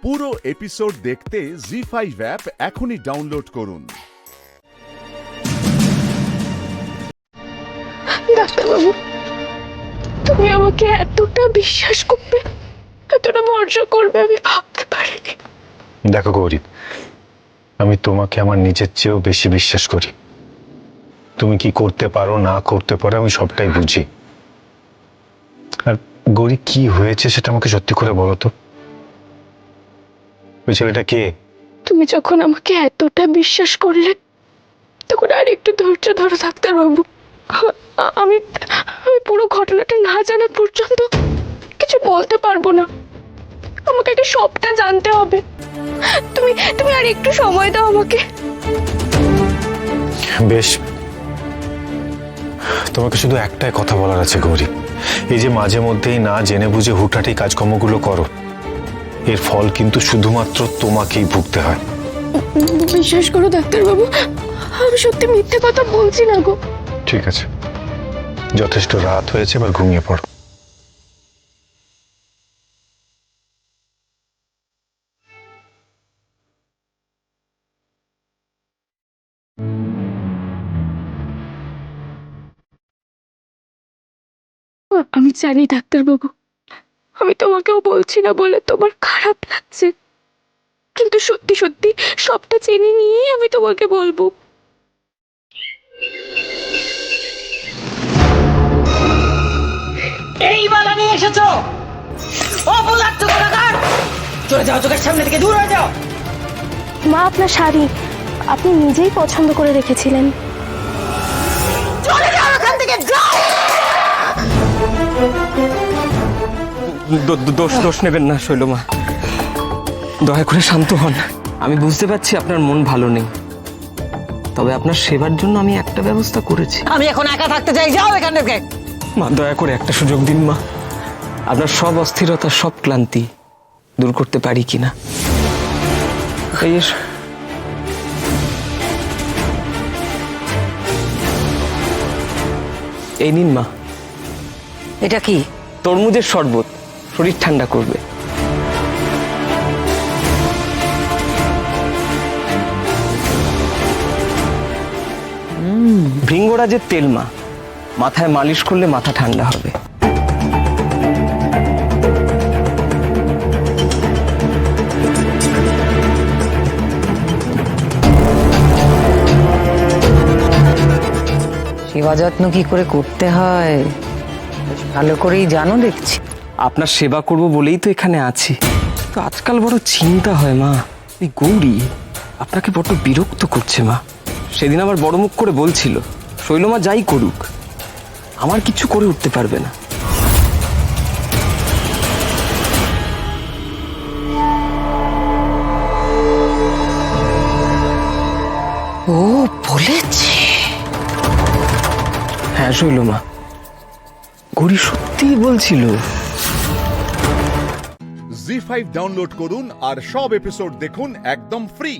পুরো এপিসোড দেখতে জি5 অ্যাপ এখনই ডাউনলোড করুন। ডাক্তারবাবু, তুমি আমাকে এতটা বিশ্বাস করবে, এতটা ভরসা করবে আমি ভাবতে পারিনি। দেখো গৌরী, আমি তোমাকে আমার নিজের চেয়েও বেশি বিশ্বাস করি। তুমি কি করতে পারো না করতে পারো আমি সবটাই বুঝি। আর গৌরী, কি হয়েছে সেটা আমাকে সত্যি করে বলো তো। ওই ছেলেটা কে? তুমি যখন আমাকে এতটা বিশ্বাস করলে তখন আর একটু ধৈর্য ধরো ডাক্তারবাবু। আমি আমি পুরো ঘটনাটা না জানা পর্যন্ত কিছু বলতে পারবো না। আমাকে আগে সবটা জানতে হবে। তুমি তুমি আর একটু সময় দাও আমাকে। বেশ, তোমাকে শুধু একটাই কথা বলার আছে গৌরী। এই যে মাঝে মধ্যেই না জেনে বুঝে হুটহাটি কাজকর্মগুলো করো, এর ফল কিন্তু শুধুমাত্র তোমাকেই ভুগতে হয়। বিশ্বাস করো ডাক্তারবাবু, আমি সত্যি মিথ্যে কথা বলছি না গো। ঠিক আছে, যথেষ্ট রাত হয়েছে, এবার ঘুমিয়ে পড়ো। আমি জানি ডাক্তারবাবু, আমি তোমাকেও বলছি না বলে তোমার খারাপ লাগছে, কিন্তু সত্যি সত্যি সবটা জেনে নিয়েই আমি তোমাকে বলবো। এই বালা নিয়ে এসেছো? অপদার্থ কোথাকার! চলে যাও, চোখের সামনে থেকে দূর হয়ে যাও। মা, আপনার শাড়ি আপনি নিজেই পছন্দ করে রেখেছিলেন। চলে যাও এখান থেকে, যাও। দোষ নেবেন না শৈলমা, দয়া করে শান্ত হন। আমি বুঝতে পারছি আপনার মন ভালো নেই, তবে আপনার সেবার জন্য আমি একটা ব্যবস্থা করেছি। আমি এখন একা থাকতে চাই, যাও এখান থেকে। মা, দয়া করে একটা সুযোগ দিন মা। আপনার সব অস্থিরতা, সব ক্লান্তি দূর করতে পারি কিনা। এই এসো। এই নিন মা, এটা কি? তরমুজের শরবত, শরীর ঠান্ডা করবে। ভৃঙ্গরাজের তেল মা, মাথায় মালিশ করলে মাথা ঠান্ডা হবে। সেবা যত্ন কি করে করতে হয় বেশ ভালো করেই জানো দেখছি। আপনার সেবা করব বলেই তো এখানে আছি। তো আজকাল বড় চিন্তা হয় মা, এই গৌরী আপনাকে বড্ড বিরক্ত করছে মা। সেদিন আমার বড় মুখ করে বলছিল শৈলমা যাই করুক আমার কিছু করে উঠতে পারবে না। ও বলেছে? হ্যাঁ শৈলমা, গৌরী সত্যিই বলছিল। জি5 ডাউনলোড করুন আর সব এপিসোড দেখুন একদম ফ্রি।